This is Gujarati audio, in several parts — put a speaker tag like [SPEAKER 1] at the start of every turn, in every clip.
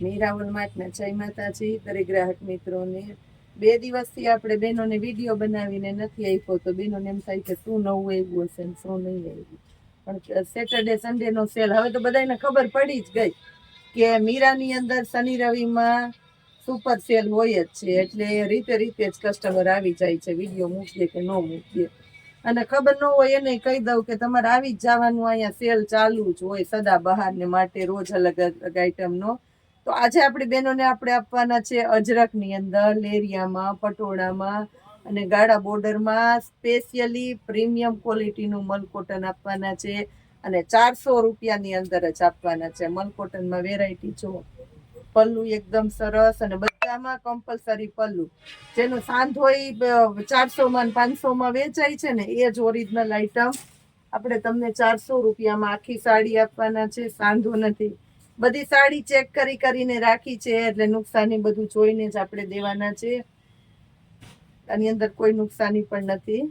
[SPEAKER 1] મીરાવલ માર્ટના જય માતાજી દરેક ગ્રાહક મિત્રોને 2 દિવસથી આપણે બહેનોને વિડીયો બનાવીને નથી આપ્યો તો બહેનોને એમ થાય કે શું નવું આવ્યું હશે ને શું નહીં આવ્યું પણ સેટરડે સન્ડેનો સેલ હવે તો બધાને ખબર પડી જ ગઈ કે મીરાની અંદર શનિ રવિમાં સુપર સેલ હોય જ છે એટલે રીતે જ કસ્ટમર આવી જાય છે વિડીયો મૂકીએ કે ન મૂકીએ અને ખબર ન હોય એને કહી દઉં કે તમારે આવી જ જવાનું અહીંયા સેલ ચાલુ જ હોય સદા બહારને માટે રોજ અલગ અલગ આઈટમનો તો આજે આપણી બહેનોને આપણે આપવાના છે અજરકની અંદર લેરિયામાં પટોળામાં અને ગાળા બોર્ડરમાં સ્પેશિયલી પ્રીમિયમ ક્વોલિટીનું મલકોટન આપવાના છે અને 400 રૂપિયાની અંદર જ આપવાના છે મલકોટનમાં વેરાયટી જો પલ્લુ એકદમ સરસ અને બધામાં કમ્પલસરી પલ્લુ જેનું સાંધોઈ 400 માં 500 માં વેચાય છે ને એ જ ઓરિજિનલ આઈટમ આપણે તમને 400 રૂપિયામાં આખી સાડી આપવાના છે સાંધો નથી બધી સાડી ચેક કરીને રાખી છે એટલે નુકસાની બધું જોઈને જ આપણે દેવાના છે આની અંદર કોઈ નુકસાની પણ નથી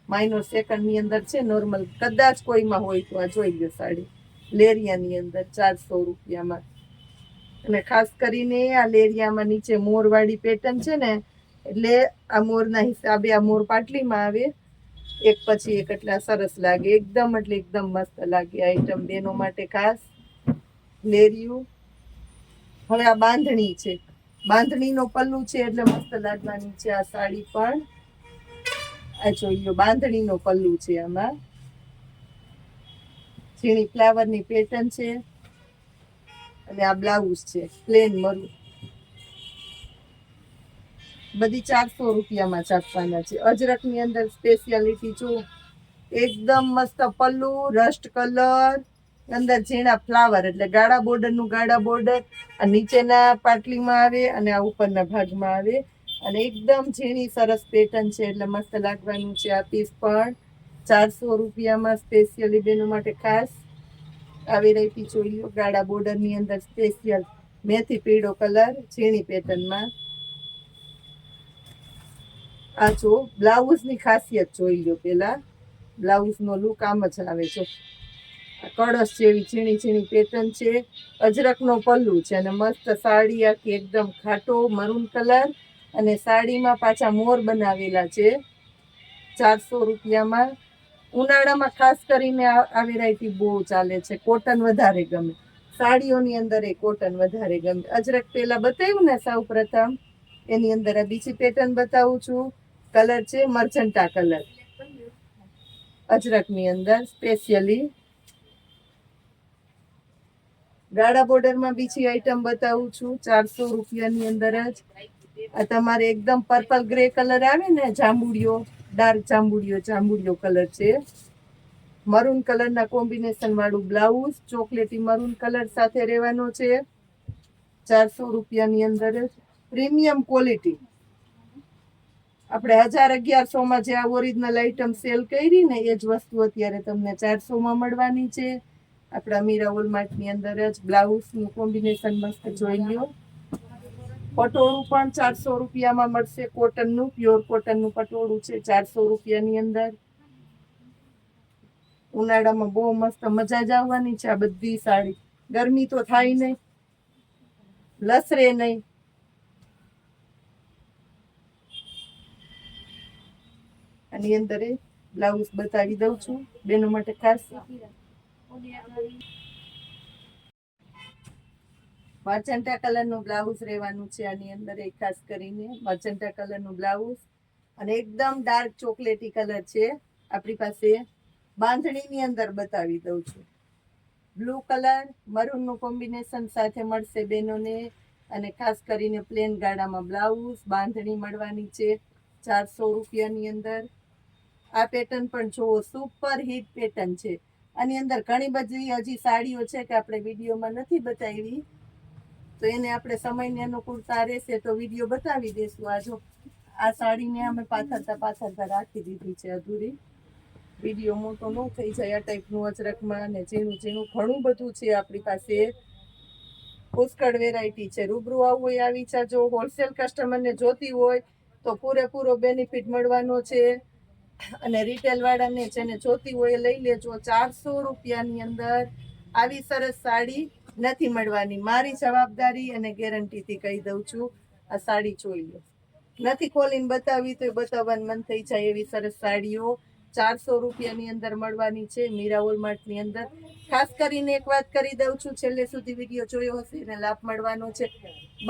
[SPEAKER 1] -2 ની અંદર છે નોર્મલ કદાચ કોઈમાં હોય તો આ જોઈ લો સાડી લેરિયાની અંદર 400 રૂપિયામાં અને ખાસ કરીને આ લેરિયામાં નીચે મોરવાળી પેટર્ન છે ને એટલે આ મોરના હિસાબે આ મોર પાટલીમાં આવે એક પછી એક એટલા સરસ લાગે એકદમ એટલે એકદમ મસ્ત લાગે આઈટમ બેનો માટે ખાસ લેરિયું હવે આ બાંધણી છે બાંધણીનો પલ્લુ છે એટલે મસ્ત લાગવાની છે આ સાડી પણ આ જોઈ લો બાંધણીનો પલ્લુ છે આમાં ઝીણી ફ્લાવરની પેટર્ન છે અને આ બ્લાઉઝ છે પ્લેન મરૂન બધી 400 રૂપિયામાં છાપવાના છે અજરકની અંદર સ્પેશિયાલિટી જો એકદમ મસ્ત પલ્લુ રસ્ટ કલર અંદર ઝીણા ફ્લાવર એટલે ગાળા બોર્ડર આ નીચેના પાટલીમાં આવે અને આ ઉપરના ભાગમાં આવે અને એકદમ ઝીણી સરસ પેટર્ન છે એટલે મસ્ત લાગવાનું છે આ પીસ પણ 400 રૂપિયામાં સ્પેશિયલી બેનો માટે ખાસ આ વેરાયટી જોઈ લો ગાળા બોર્ડરની અંદર સ્પેશિયલ મેથી પીળો કલર ઝીણી પેટર્નમાં આ જો બ્લાઉઝની ખાસિયત જોઈ લો પેલા બ્લાઉઝનો લુક આમ જ આવે છે કળશ જેવી ઝીણી પેટર્ન છે અજરકનો પલ્લુ છે અને મસ્ત સાડી આખી એકદમ ખાટો મરૂન કલર અને સાડીમાં પાછા મોર બનાવેલા છે 400 રૂપિયામાં ઉનાળામાં ખાસ કરીને આ વેરાયટી બહુ ચાલે છે કોટન વધારે ગમે સાડીઓની અંદર એ કોટન વધારે ગમે અજરક પેલા બતાવ્યું ને સૌ પ્રથમ એની અંદર આ બીજી પેટર્ન બતાવું છું કલર છે મર્જન્ટા કલર અજરકની અંદર સ્પેશિયલી ગાળા બોર્ડરમાં બીજી આઈટમ બતાવું છું 400 રૂપિયાની અંદર જ આ તમારે એકદમ પર્પલ ગ્રે કલર આવે ને જાંબુડિયો ડાર્ક જાંબુડિયો કલર છે મરૂન કલરના કોમ્બિનેશન વાળું બ્લાઉઝ ચોકલેટી મરૂન કલર સાથે રહેવાનો છે 400 રૂપિયાની અંદર પ્રીમિયમ ક્વોલિટી આપણે 1000-1100 માં જે આ ઓરિજિનલ આઈટમ સેલ કરી ને એ જ વસ્તુ અત્યારે તમને 400 માં મળવાની છે આપણા મીરાવલ માર્ટની અંદર જ બ્લાઉઝનું કોમ્બિનેશન મસ્ત જોઈ લ્યો પટોળું પણ 400 રૂપિયામાં મળશે કોટનનું પ્યોર કોટનનું પટોળું છે 400 રૂપિયાની અંદર ઉનાળામાં બહુ મસ્ત મજા જ આવવાની છે આ બધી સાડી ગરમી તો થાય નહીં લસરે નહીં આની અંદર બ્લાઉઝ બતાવી દઉં છું બેનો માટે ખાસ મર્જન્ટા કલરનું બ્લાઉઝ રહેવાનું છે આની અંદર એક ખાસ કરીને મર્જન્ટા કલરનું બ્લાઉઝ અને એકદમ ડાર્ક ચોકલેટી કલર છે આપણી પાસે બાંધણીની અંદર બતાવી દઉં છું બ્લુ કલર મરૂનનું કોમ્બિનેશન સાથે મળશે બેનોને અને ખાસ કરીને પ્લેન ગાળામાં બ્લાઉઝ બાંધણી મળવાની છે 400 રૂપિયાની અંદર આ પેટર્ન પણ જુઓ સુપર હિટ પેટર્ન છે આની અંદર ઘણી બધી હજી સાડીઓ છે કે આપણે વિડીયોમાં નથી બતાવી તો એને આપણે સમયને અનુકૂળતા રહેશે તો વિડીયો બતાવી દઈશું આ સાડીને અમે પાથરતા રાખી દીધી છે અધૂરી વિડીયો મોટો ન થઈ જાય આ ટાઈપનું અજરકમાં અને ઝીણું ઘણું બધું છે આપણી પાસે પુષ્કળ વેરાયટી છે રૂબરૂ આવવું હોય આવી જાજો હોલસેલ કસ્ટમરને જોતી હોય તો પૂરેપૂરો બેનિફિટ મળવાનો છે અને રિટેલ વાળાને જેને જોતી હોય લઈ લેજો 400 રૂપિયાની અંદર આવી સરસ સાડી નથી મળવાની. મારી જવાબદારી અને ગેરંટીથી કહી દઉં છું, આ સાડી જોઈ લો. નથી ખોલીને બતાવી તો બતાવવાનું મન થઈ જાય એવી સરસ સાડીઓ 400 રૂપિયાની અંદર મળવાની છે મીરા હોલમાર્ટની અંદર. ખાસ કરીને એક વાત કરી દઉં છું, છેલ્લે સુધી વિડીયો જોયો હશે એને લાભ મળવાનો છે.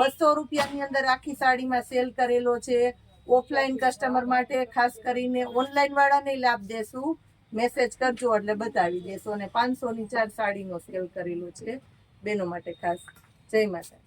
[SPEAKER 1] 200 રૂપિયાની અંદર આખી સાડીમાં સેલ કરેલો છે. ઓફલાઈન કસ્ટમર માટે ખાસ કરીને, ઓનલાઈન વાળાને લાભ દેશું, મેસેજ કરજો એટલે બતાવી દેશો. અને 500 ની 4 સાડીનો સેલ કરેલો છે બેનો માટે ખાસ. જય માતા.